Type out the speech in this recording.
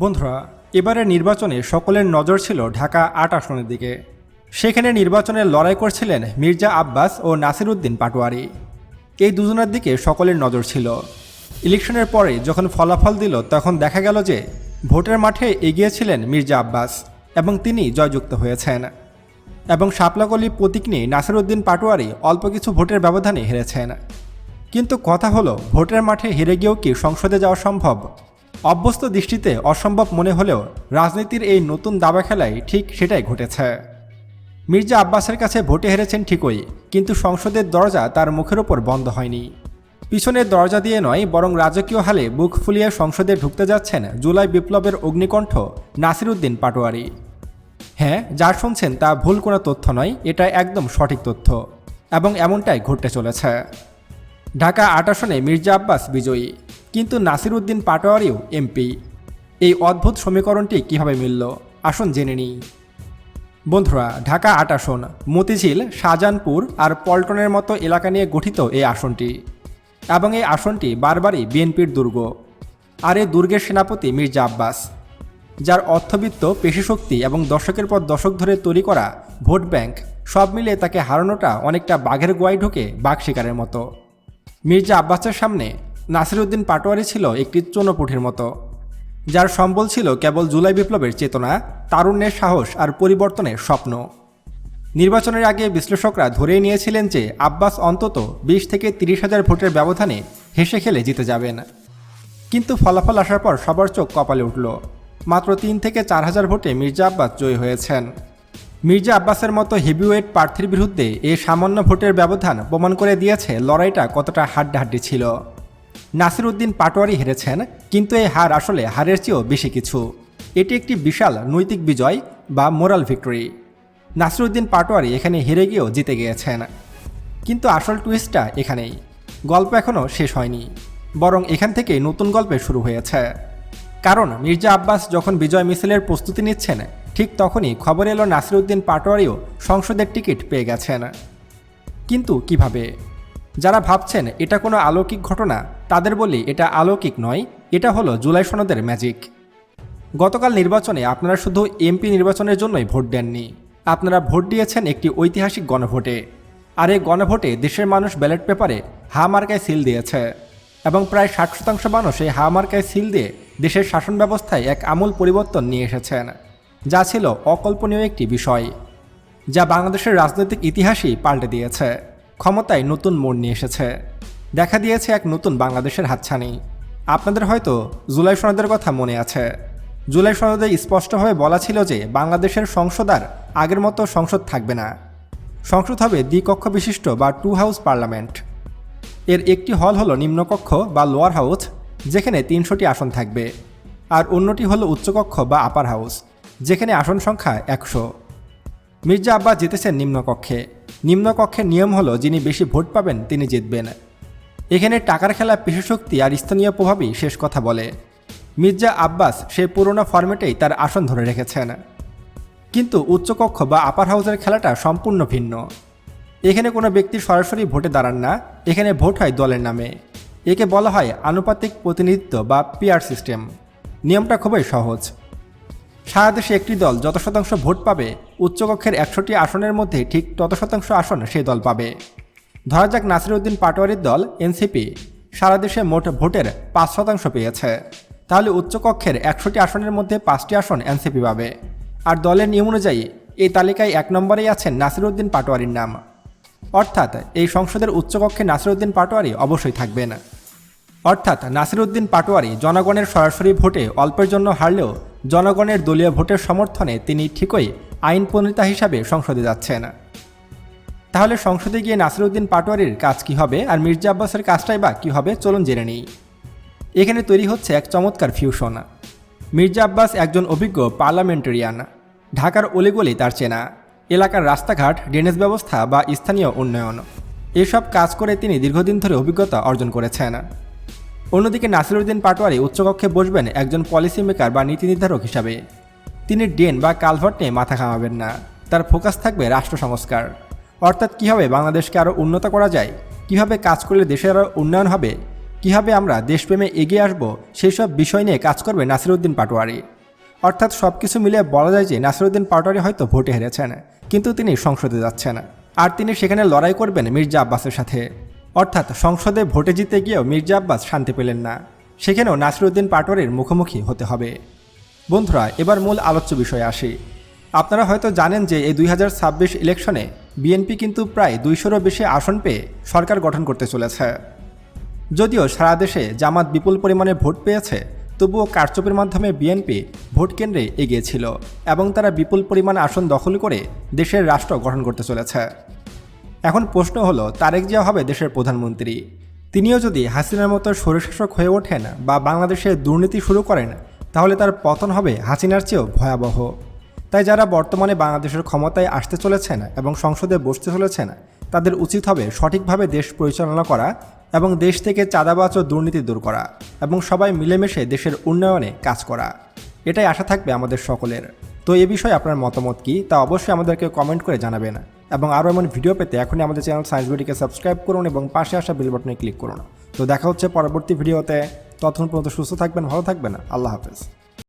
বন্ধুরা, এবারের নির্বাচনে সকলের নজর ছিল ঢাকা ৮ আসনের দিকে। সেখানে নির্বাচনের লড়াই করছিলেন মির্জা আব্বাস ও নাসির উদ্দিন পাটোয়ারি। এই দুজনের দিকে সকলের নজর ছিল। ইলেকশনের পরে যখন ফলাফল দিল তখন দেখা গেল যে ভোটের মাঠে এগিয়ে ছিলেন মির্জা আব্বাস এবং তিনি জয়যুক্ত হয়েছেন, এবং শাপলাকলি প্রতীক নিয়ে নাসির উদ্দিন পাটোয়ারি অল্প কিছু ভোটের ব্যবধানে হেরেছেন। কিন্তু কথা হলো, ভোটের মাঠে হেরে গিয়েও কি সংসদে যাওয়া সম্ভব? অভ্যস্ত দৃষ্টিতে অসম্ভব মনে হলেও রাজনীতির এই নতুন দাবা খেলায় ঠিক সেটাই ঘটেছে। মির্জা আব্বাসের কাছে ভোটে হেরেছেন ঠিকই, কিন্তু সংসদের দরজা তার মুখের ওপর বন্ধ হয়নি। পিছনের দরজা দিয়ে নয়, বরং রাজকীয় হালে বুক ফুলিয়ে সংসদে ঢুকতে যাচ্ছেন জুলাই বিপ্লবের অগ্নিকণ্ঠ নাসির উদ্দিন পাটোয়ারি। হ্যাঁ, যা শুনছেন তা ভুল কোনো তথ্য নয়, এটা একদম সঠিক তথ্য, এবং এমনটাই ঘটতে চলেছে। ঢাকা ৮ আসনে মির্জা আব্বাস বিজয়ী, কিন্তু নাসির উদ্দিন পাটোয়ারিও এমপি। এই অদ্ভুত সমীকরণটি কিভাবে মিলল, আসুন জেনে নিই। বন্ধুরা, ঢাকা ৮ আসন মতিঝিল, শাহজাহানপুর আর পল্টনের মতো এলাকা নিয়ে গঠিত এই আসনটি, এবং এই আসনটি বারবারই বিএনপির দুর্গ। আর এই দুর্গের সেনাপতি মির্জা আব্বাস, যার অর্থবিত্ত, পেশিশক্তি এবং দশকের পর দশক ধরে তৈরি করা ভোট ব্যাংক সব মিলে তাকে হারানোটা অনেকটা বাঘের গোয়ায় ঢুকে বাঘ শিকারের মতো। মির্জা আব্বাসের সামনে নাসির উদ্দিন পাটোয়ারি ছিল একটি চোনপুঠির মতো, যার সম্বল ছিল কেবল জুলাই বিপ্লবের চেতনা, তারুণ্যের সাহস আর পরিবর্তনের স্বপ্ন। নির্বাচনের আগে বিশ্লেষকরা ধরেই নিয়েছিলেন যে আব্বাস অন্তত ২০ থেকে ৩০ হাজার ভোটের ব্যবধানে হেসে খেলে জিতে যাবেন। কিন্তু ফলাফল আসার পর সবার চোখ কপালে উঠল। মাত্র ৩ থেকে ৪ হাজার ভোটে মির্জা আব্বাস জয়ী হয়েছেন। মির্জা আব্বাসের মতো হেভিওয়েট প্রার্থীর বিরুদ্ধে এই সামান্য ভোটের ব্যবধান প্রমাণ করে দিয়েছে লড়াইটা কতটা হাড্ডাহাড্ডি ছিল। নাসির উদ্দিন পাটোয়ারি হেরেছেন, কিন্তু এই হার আসলে হারের চেয়েও বেশি কিছু। এটি একটি বিশাল নৈতিক বিজয় বা মোরাল ভিক্টরি। নাসির উদ্দিন পাটোয়ারি এখানে হেরে গিয়েও জিতে গিয়েছেন। কিন্তু আসল টুইস্টটা এখানেই। গল্প এখনও শেষ হয়নি, বরং এখান থেকে নতুন গল্পের শুরু হয়েছে। কারণ মির্জা আব্বাস যখন বিজয় মিছিলের প্রস্তুতি নিচ্ছেন, ঠিক তখনই খবর এলো নাসির উদ্দিন পাটোয়ারিও সংসদের টিকিট পেয়ে গেছেন। কিন্তু কিভাবে? যারা ভাবছেন এটা কোনো অলৌকিক ঘটনা, তাদের বলি এটা অলৌকিক নয়, এটা হলো জুলাই সনদের ম্যাজিক। গতকাল নির্বাচনে আপনারা শুধু এমপি নির্বাচনের জন্যই ভোট দেননি, আপনারা ভোট দিয়েছেন একটি ঐতিহাসিক গণভোটে। আর এই গণভোটে দেশের মানুষ ব্যালট পেপারে হা মার্কায় সিল দিয়েছে, এবং প্রায় ৬০% মানুষ এই হা মার্কায় সিল দিয়ে দেশের শাসন ব্যবস্থায় এক আমূল পরিবর্তন নিয়ে এসেছেন, যা ছিল অকল্পনীয় একটি বিষয়, যা বাংলাদেশের রাজনৈতিক ইতিহাসই পাল্টে দিয়েছে। ক্ষমতায় নতুন মোড় নিয়ে এসেছে, দেখা দিয়েছে এক নতুন বাংলাদেশের হাতছানি। আপনাদের হয়তো জুলাই সনদের কথা মনে আছে। জুলাই সনদে স্পষ্টভাবে বলা ছিল যে বাংলাদেশের সংসদ আর আগের মতো সংসদ থাকবে না। সংসদ হবে দ্বিকক্ষ বিশিষ্ট বা 2 হাউস পার্লামেন্ট। এর একটি হল হলো নিম্নকক্ষ বা লোয়ার হাউস, যেখানে 300টি আসন থাকবে, আর অন্যটি হলো উচ্চকক্ষ বা আপার হাউস, যেখানে আসন সংখ্যা 100। মির্জা আব্বাস জিতেছেন নিম্নকক্ষে। নিম্নকক্ষের নিয়ম হলো যিনি বেশি ভোট পাবেন তিনি জিতবেন। এখানে টাকার খেলা, পেশিশক্তি আর স্থানীয় প্রভাবই শেষ কথা বলে। মির্জা আব্বাস সেই পুরোনো ফরম্যাটেই তার আসন ধরে রেখেছেন। কিন্তু উচ্চকক্ষ বা আপার হাউসের খেলাটা সম্পূর্ণ ভিন্ন। এখানে কোনো ব্যক্তি সরাসরি ভোটে দাঁড়ান না, এখানে ভোট হয় দলের নামে। একে বলা হয় আনুপাতিক প্রতিনিধিত্ব বা পিআর সিস্টেম। নিয়মটা খুবই সহজ। সারা দেশে একটি দল যত শতাংশ ভোট পাবে, উচ্চকক্ষের 100টি আসনের মধ্যে ঠিক তত শতাংশ আসন সেই দল পাবে। ধরা যাক নাসির উদ্দিন পাটোয়ারির দল এনসিপি সারা দেশে মোট ভোটের 5% পেয়েছে, তাহলে উচ্চকক্ষের 100টি আসনের মধ্যে 5টি আসন এনসিপি পাবে। আর দলের নিয়ম অনুযায়ী এই তালিকায় 1 নম্বরেই আছেন নাসির উদ্দিন পাটোয়ারির নাম। অর্থাৎ এই সংসদের উচ্চকক্ষে নাসির উদ্দিন পাটোয়ারি অবশ্যই থাকবেন। অর্থাৎ নাসির উদ্দিন পাটোয়ারি জনগণের সরাসরি ভোটে অল্পের জন্য হারলেও জনগণের দলীয় ভোটের সমর্থনে তিনি ঠিকই আইন প্রণেতা হিসাবে সংসদে যাচ্ছেন। তাহলে সংসদে গিয়ে নাসির উদ্দিন পাটোয়ারির কাজ কী হবে, আর মির্জা আব্বাসের কাজটাই বা কী হবে, চলুন জেনে নিই। এখানে তৈরি হচ্ছে এক চমৎকার ফিউশন। মির্জা আব্বাস একজন অভিজ্ঞ পার্লামেন্টারিয়ান। ঢাকার অলিগলি তার চেনা, এলাকার রাস্তাঘাট, ড্রেনেজ ব্যবস্থা বা স্থানীয় উন্নয়ন, এসব কাজ করে তিনি দীর্ঘদিন ধরে অভিজ্ঞতা অর্জন করেছেন। অন্যদিকে নাসির উদ্দিন পাটোয়ারি উচ্চকক্ষে বসবেন একজন পলিসি মেকার বা নীতি নির্ধারক হিসাবে। তিনি ড্রেন বা কালভার্ট নিয়ে মাথা ঘামাবেন না, তার ফোকাস থাকবে রাষ্ট্র সংস্কার। অর্থাৎ কীভাবে বাংলাদেশকে আরও উন্নত করা যায়, কীভাবে কাজ করলে দেশের আরও উন্নয়ন হবে, কীভাবে আমরা দেশপ্রেমে এগিয়ে আসব সেই সব বিষয় নিয়ে কাজ করবে নাসিরউদ্দিন পাটোয়ারি। অর্থাৎ সব কিছু মিলিয়ে বলা যায় যে নাসিরউদ্দিন পাটোয়ারি হয়তো ভোটে হেরেছেন, কিন্তু তিনি সংসদে যাচ্ছেন আর তিনি সেখানে লড়াই করবেন মির্জা আব্বাসের সাথে। অর্থাৎ সংসদে ভোটে জিতে গিয়েও মির্জা আব্বাস শান্তি পেলেন না, সেখানেও নাসিরউদ্দিন পাটোয়ারির মুখোমুখি হতে হবে। বন্ধুরা, এবার মূল আলোচ্য বিষয়ে আসি। আপনারা হয়তো জানেন যে এই 2026 ইলেকশনে বিএনপি কিন্তু প্রায় 200-রও বেশি আসন পেয়ে সরকার গঠন করতে চলেছে। যদিও সারা দেশে জামাত বিপুল পরিমাণে ভোট পেয়েছে, তবুও কারচুপির মাধ্যমে বিএনপি ভোট কেন্দ্রে এগিয়েছিল এবং তারা বিপুল পরিমাণ আসন দখল করে দেশের রাষ্ট্র গঠন করতে চলেছে। এখন প্রশ্ন হলো, তারেক জিয়া হবে দেশের প্রধানমন্ত্রী। তিনিও যদি হাসিনার মতো স্বৈরশাসক হয়ে ওঠেন বা বাংলাদেশে দুর্নীতি শুরু করেন, তাহলে তার পতন হবে হাসিনার চেয়েও ভয়াবহ। তাই যারা বর্তমানে বাংলাদেশের ক্ষমতায় আসতে চলেছেন এবং সংসদে বসতে চলেছেন, তাদের উচিত হবে সঠিকভাবে দেশ পরিচালনা করা এবং দেশ থেকে চাঁদাবাজ ও দুর্নীতি দূর করা এবং সবাই মিলেমিশে দেশের উন্নয়নে কাজ করা। এটাই আশা থাকবে আমাদের সকলের। তো এ বিষয়ে আপনার মতামত কী তা অবশ্যই আমাদেরকে কমেন্ট করে জানাবেন এবং আরও এমন ভিডিও পেতে এখনই আমাদের চ্যানেল সায়েন্স বিডিকে সাবস্ক্রাইব করুন এবং পাশে আসা বেল বাটনে ক্লিক করুন। তো দেখা হচ্ছে পরবর্তী ভিডিওতে। ততক্ষণ পর্যন্ত সুস্থ থাকবেন, ভালো থাকবেন। আল্লাহ হাফেজ।